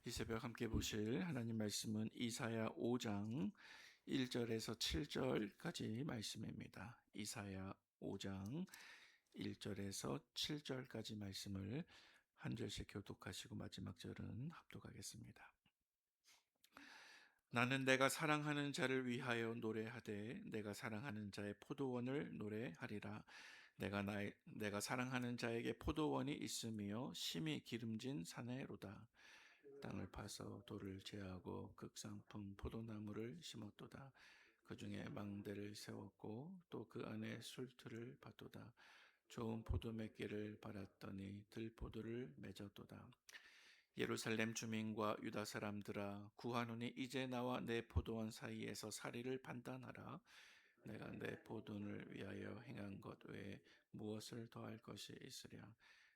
이 새벽 함께 보실 하나님 말씀은 이사야 5장 1절에서 7절까지 말씀입니다. 이사야 5장 1절에서 7절까지 말씀을 한 절씩 교독하시고 마지막 절은 합독하겠습니다. 나는 내가 사랑하는 자를 위하여 노래하되 내가 사랑하는 자의 포도원을 노래하리라. 내가 사랑하는 자에게 포도원이 있으며 심히 기름진 사내로다. 땅을 파서 돌을 제하고 극상품 포도나무를 심었도다. 그 중에 망대를 세웠고 또 그 안에 술틀을 밭도다. 좋은 포도 맺기를 바랐더니 들포도를 맺었도다. 예루살렘 주민과 유다 사람들아, 구하노니 이제 나와 내 포도원 사이에서 사리를 판단하라. 내가 내 포도원을 위하여 행한 것 외에 무엇을 더할 것이 있으랴.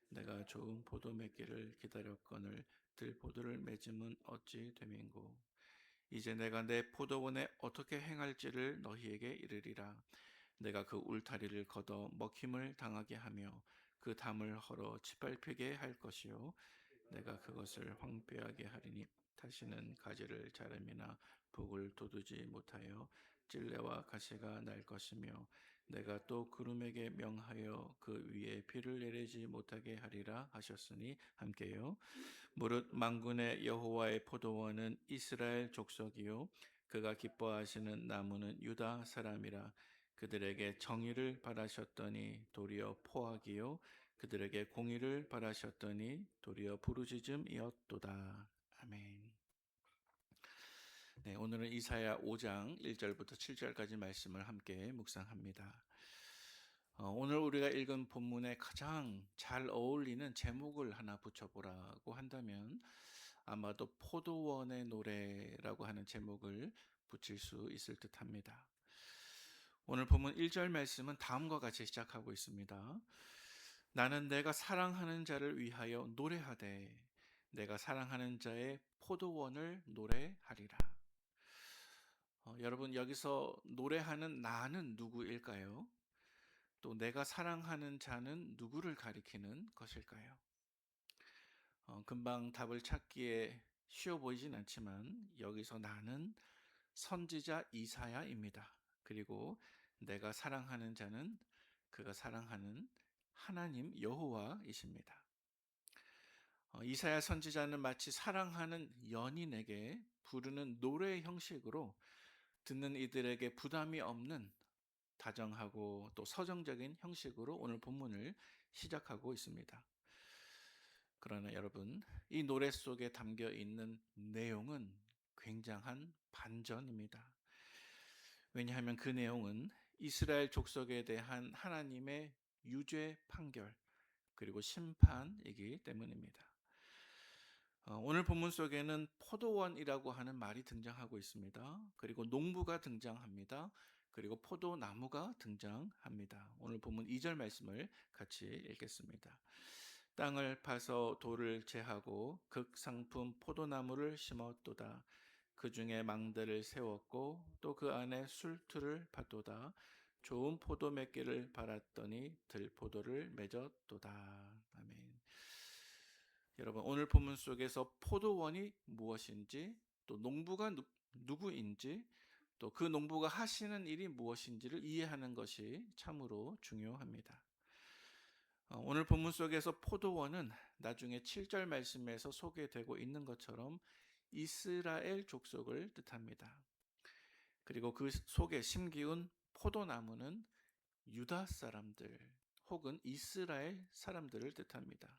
내가 좋은 포도 맺기를 기다렸거늘 들포도를 맺음은 어찌 됨인고. 이제 내가 내 포도원에 어떻게 행할지를 너희에게 이르리라. 내가 그 울타리를 걷어 먹힘을 당하게 하며 그 담을 헐어 짓밟히게 할 것이요 내가 그것을 황폐하게 하리니 다시는 가지를 자름이나 북을 돋우지 못하여 찔레와 가시가 날 것이며 내가 또 구름에게 명하여 그 위에 비를 내리지 못하게 하리라 하셨으니 함께요. 무릇 만군의 여호와의 포도원은 이스라엘 족속이요 그가 기뻐하시는 나무는 유다 사람이라. 그들에게 정의를 바라셨더니 도리어 포악이요 그들에게 공의를 바라셨더니 도리어 부르짖음이었도다. 아멘. 네, 오늘은 이사야 5장 1절부터 7절까지 말씀을 함께 묵상합니다. 오늘 우리가 읽은 본문에 가장 잘 어울리는 제목을 하나 붙여보라고 한다면 아마도 포도원의 노래라고 하는 제목을 붙일 수 있을 듯합니다. 오늘 본문 1절 말씀은 다음과 같이 시작하고 있습니다. 나는 내가 사랑하는 자를 위하여 노래하되 내가 사랑하는 자의 포도원을 노래하리라. 여러분 여기서 노래하는 나는 누구일까요? 또 내가 사랑하는 자는 누구를 가리키는 것일까요? 금방 답을 찾기에 쉬워 보이진 않지만 여기서 나는 선지자 이사야입니다. 그리고 내가 사랑하는 자는 그가 사랑하는 하나님 여호와이십니다. 이사야 선지자는 마치 사랑하는 연인에게 부르는 노래 형식으로 듣는 이들에게 부담이 없는 다정하고 또 서정적인 형식으로 오늘 본문을 시작하고 있습니다. 그러나 여러분, 이 노래 속에 담겨 있는 내용은 굉장한 반전입니다. 왜냐하면 그 내용은 이스라엘 족속에 대한 하나님의 유죄 판결 그리고 심판이기 때문입니다. 오늘 본문 속에는 포도원이라고 하는 말이 등장하고 있습니다. 그리고 농부가 등장합니다. 그리고 포도나무가 등장합니다. 오늘 본문 2절 말씀을 같이 읽겠습니다. 땅을 파서 돌을 제하고 극상품 포도나무를 심었도다. 그 중에 망대를 세웠고 또 그 안에 술틀을 밭도다. 좋은 포도 맺기를 바랐더니 들포도를 맺었도다. 아멘. 여러분 오늘 본문 속에서 포도원이 무엇인지 또 농부가 누구인지 또 그 농부가 하시는 일이 무엇인지를 이해하는 것이 참으로 중요합니다. 오늘 본문 속에서 포도원은 나중에 7절 말씀에서 소개되고 있는 것처럼 이스라엘 족속을 뜻합니다. 그리고 그 속에 심기운 포도나무는 유다 사람들 혹은 이스라엘 사람들을 뜻합니다.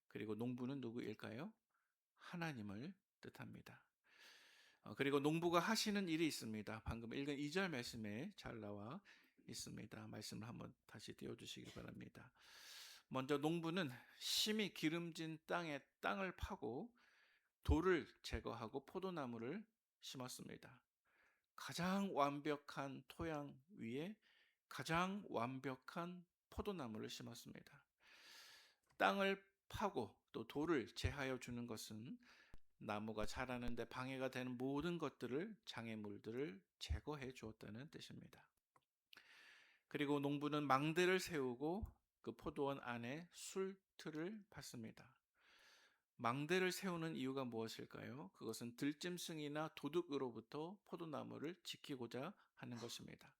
그리고 농부는 누구일까요? 하나님을 뜻합니다. 그리고 농부가 하시는 일이 있습니다. 방금 읽은 2절 말씀에 잘 나와 있습니다. 말씀을 한번 다시 띄워주시기 바랍니다. 먼저 농부는 심히 기름진 땅을 파고 돌을 제거하고 포도나무를 심었습니다. 가장 완벽한 토양 위에 가장 완벽한 포도나무를 심었습니다. 땅을 파고 또 돌을 제하여 주는 것은 나무가 자라는 데 방해가 되는 모든 것들을 장애물들을 제거해 주었다는 뜻입니다. 그리고 농부는 망대를 세우고 그 포도원 안에 술틀을 팠습니다. 망대를 세우는 이유가 무엇일까요? 그것은 들짐승이나 도둑으로부터 포도나무를 지키고자 하는 것입니다.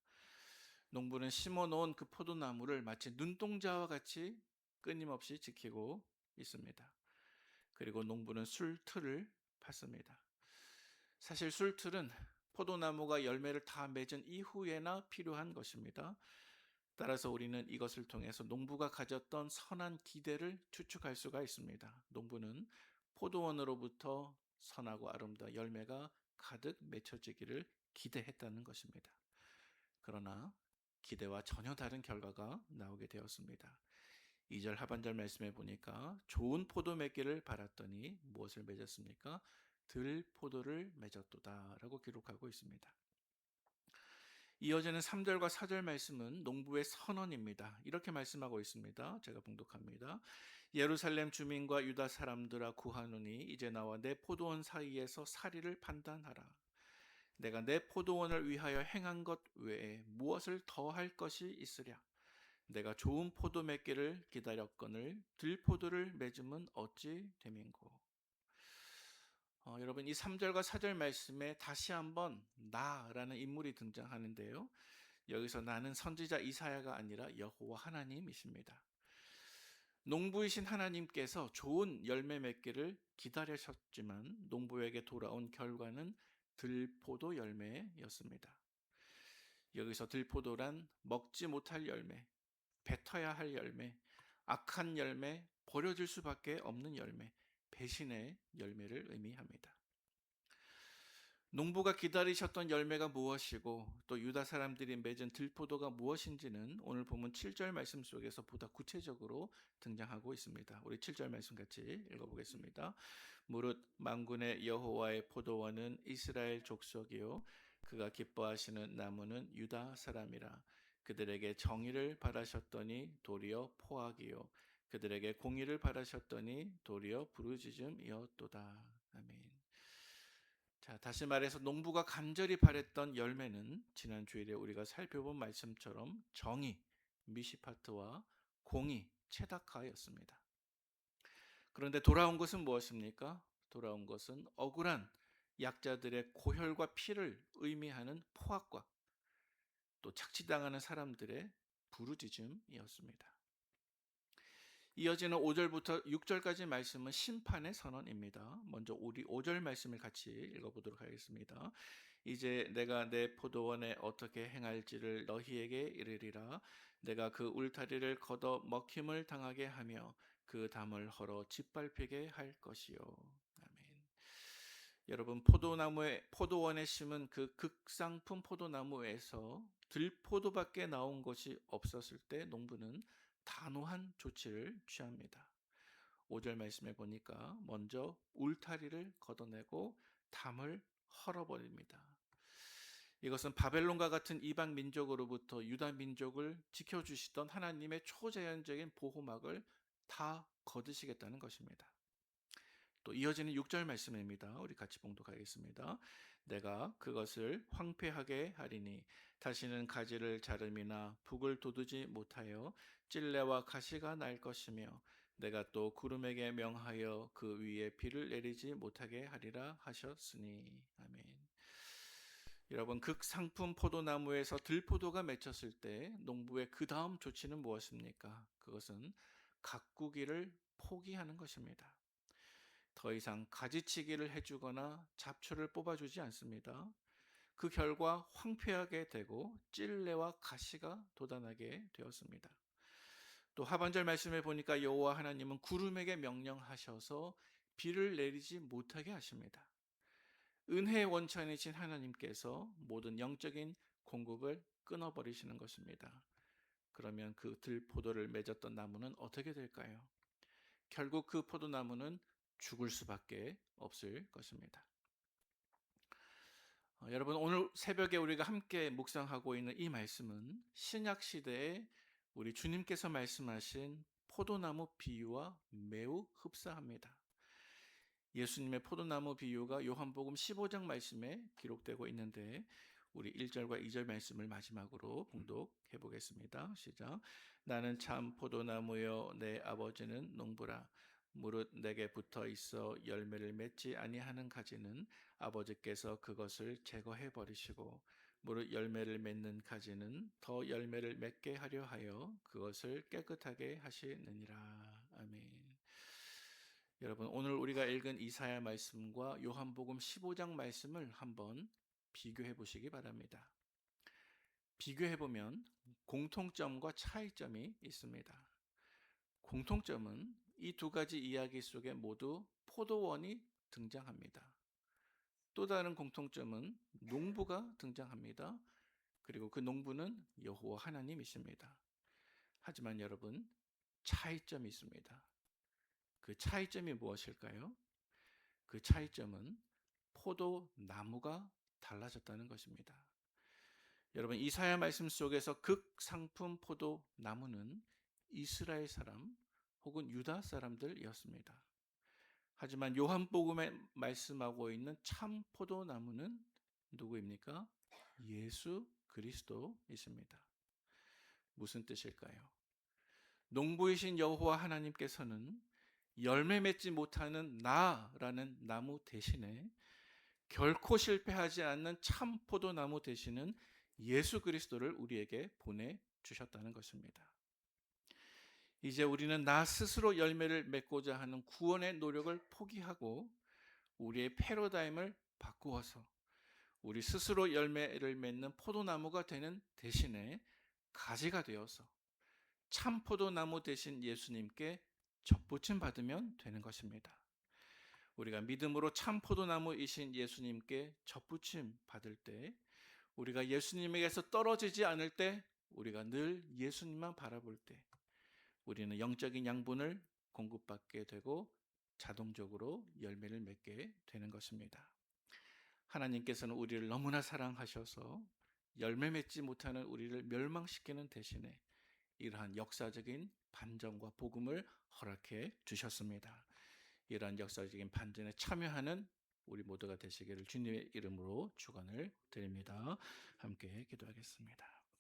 농부는 심어놓은 그 포도나무를 마치 눈동자와 같이 끊임없이 지키고 있습니다. 그리고 농부는 술틀을 팠습니다. 사실 술틀은 포도나무가 열매를 다 맺은 이후에나 필요한 것입니다. 따라서 우리는 이것을 통해서 농부가 가졌던 선한 기대를 추측할 수가 있습니다. 농부는 포도원으로부터 선하고 아름다운 열매가 가득 맺혀지기를 기대했다는 것입니다. 그러나 기대와 전혀 다른 결과가 나오게 되었습니다. 2절 하반절 말씀에 보니까 좋은 포도 맺기를 바랐더니 무엇을 맺었습니까? 들포도를 맺었도다라고 기록하고 있습니다. 이어지는 3절과 4절 말씀은 농부의 선언입니다. 이렇게 말씀하고 있습니다. 제가 봉독합니다. 예루살렘 주민과 유다 사람들아 구하노니 이제 나와 내 포도원 사이에서 사리를 판단하라. 내가 내 포도원을 위하여 행한 것 외에 무엇을 더할 것이 있으랴. 내가 좋은 포도 맺기를 기다렸거늘 들포도를 맺음은 어찌 됨인고. 여러분 이 3절과 4절 말씀에 다시 한번 나라는 인물이 등장하는데요. 여기서 나는 선지자 이사야가 아니라 여호와 하나님이십니다. 농부이신 하나님께서 좋은 열매 맺기를 기다리셨지만 농부에게 돌아온 결과는 들포도 열매였습니다. 여기서 들포도란 먹지 못할 열매, 뱉어야 할 열매, 악한 열매, 버려질 수밖에 없는 열매, 배신의 열매를 의미합니다. 농부가 기다리셨던 열매가 무엇이고 또 유다 사람들이 맺은 들포도가 무엇인지는 오늘 본문 7절 말씀 속에서 보다 구체적으로 등장하고 있습니다. 우리 7절 말씀 같이 읽어보겠습니다. 무릇 만군의 여호와의 포도원은 이스라엘 족속이요 그가 기뻐하시는 나무는 유다 사람이라. 그들에게 정의를 바라셨더니 도리어 포악이요 그들에게 공의를 바라셨더니 도리어 부르짖음이었도다. 아멘. 자, 다시 말해서 농부가 간절히 바랬던 열매는 지난 주일에 우리가 살펴본 말씀처럼 정의, 미시파트와 공의, 체다카였습니다. 그런데 돌아온 것은 무엇입니까? 돌아온 것은 억울한 약자들의 고혈과 피를 의미하는 포악과 또 착취당하는 사람들의 부르짖음이었습니다. 이어지는 5절부터 6절까지 말씀은 심판의 선언입니다. 먼저 우리 5절 말씀을 같이 읽어보도록 하겠습니다. 이제 내가 내 포도원에 어떻게 행할지를 너희에게 이르리라. 내가 그 울타리를 걷어 먹힘을 당하게 하며 그 담을 헐어 짓밟히게 할 것이요. 아멘. 여러분 포도원에 심은 그 극상품 포도나무에서 들포도밖에 나온 것이 없었을 때 농부는 단호한 조치를 취합니다. 5절 말씀에 보니까 먼저 울타리를 걷어내고 담을 헐어버립니다. 이것은 바벨론과 같은 이방 민족으로부터 유다 민족을 지켜주시던 하나님의 초자연적인 보호막을 다 거두시겠다는 것입니다. 또 이어지는 6절 말씀입니다. 우리 같이 봉독하겠습니다. 내가 그것을 황폐하게 하리니 다시는 가지를 자름이나 북을 돋우지 못하여 찔레와 가시가 날 것이며 내가 또 구름에게 명하여 그 위에 비를 내리지 못하게 하리라 하셨으니. 아멘. 여러분 극상품 포도나무에서 들포도가 맺혔을 때 농부의 그 다음 조치는 무엇입니까? 그것은 가꾸기를 포기하는 것입니다. 더 이상 가지치기를 해주거나 잡초를 뽑아주지 않습니다. 그 결과 황폐하게 되고 찔레와 가시가 돋아나게 되었습니다. 또 하반절 말씀에 보니까 여호와 하나님은 구름에게 명령하셔서 비를 내리지 못하게 하십니다. 은혜의 원천이신 하나님께서 모든 영적인 공급을 끊어버리시는 것입니다. 그러면 그 들포도를 맺었던 나무는 어떻게 될까요? 결국 그 포도나무는 죽을 수밖에 없을 것입니다. 여러분 오늘 새벽에 우리가 함께 묵상하고 있는 이 말씀은 신약 시대에 우리 주님께서 말씀하신 포도나무 비유와 매우 흡사합니다. 예수님의 포도나무 비유가 요한복음 15장 말씀에 기록되고 있는데 우리 1절과 2절 말씀을 마지막으로 봉독해 보겠습니다. 시작. 나는 참 포도나무요 내 아버지는 농부라. 무릇 내게 붙어 있어 열매를 맺지 아니하는 가지는 아버지께서 그것을 제거해 버리시고 무릇 열매를 맺는 가지는 더 열매를 맺게 하려 하여 그것을 깨끗하게 하시느니라. 아멘. 여러분, 오늘 우리가 읽은 이사야 말씀과 요한복음 15장 말씀을 한번 비교해 보시기 바랍니다. 비교해 보면 공통점과 차이점이 있습니다. 공통점은 이 두 가지 이야기 속에 모두 포도원이 등장합니다. 또 다른 공통점은 농부가 등장합니다. 그리고 그 농부는 여호와 하나님이십니다. 하지만 여러분, 차이점이 있습니다. 그 차이점이 무엇일까요? 그 차이점은 포도나무가 달라졌다는 것입니다. 여러분, 이사야 말씀 속에서 극상품 포도나무는 이스라엘 사람 혹은 유다 사람들이었습니다. 하지만 요한복음에 말씀하고 있는 참 포도나무는 누구입니까? 예수 그리스도이십니다. 무슨 뜻일까요? 농부이신 여호와 하나님께서는 열매 맺지 못하는 나라는 나무 대신에 결코 실패하지 않는 참 포도나무 되시는 예수 그리스도를 우리에게 보내주셨다는 것입니다. 이제 우리는 나 스스로 열매를 맺고자 하는 구원의 노력을 포기하고 우리의 패러다임을 바꾸어서 우리 스스로 열매를 맺는 포도나무가 되는 대신에 가지가 되어서 참 포도나무 되신 예수님께 접붙임 받으면 되는 것입니다. 우리가 믿음으로 참 포도나무이신 예수님께 접붙임 받을 때, 우리가 예수님에게서 떨어지지 않을 때, 우리가 늘 예수님만 바라볼 때 우리는 영적인 양분을 공급받게 되고 자동적으로 열매를 맺게 되는 것입니다. 하나님께서는 우리를 너무나 사랑하셔서 열매 맺지 못하는 우리를 멸망시키는 대신에 이러한 역사적인 반전과 복음을 허락해 주셨습니다. 이러한 역사적인 반전에 참여하는 우리 모두가 되시기를 주님의 이름으로 축원을 드립니다. 함께 기도하겠습니다.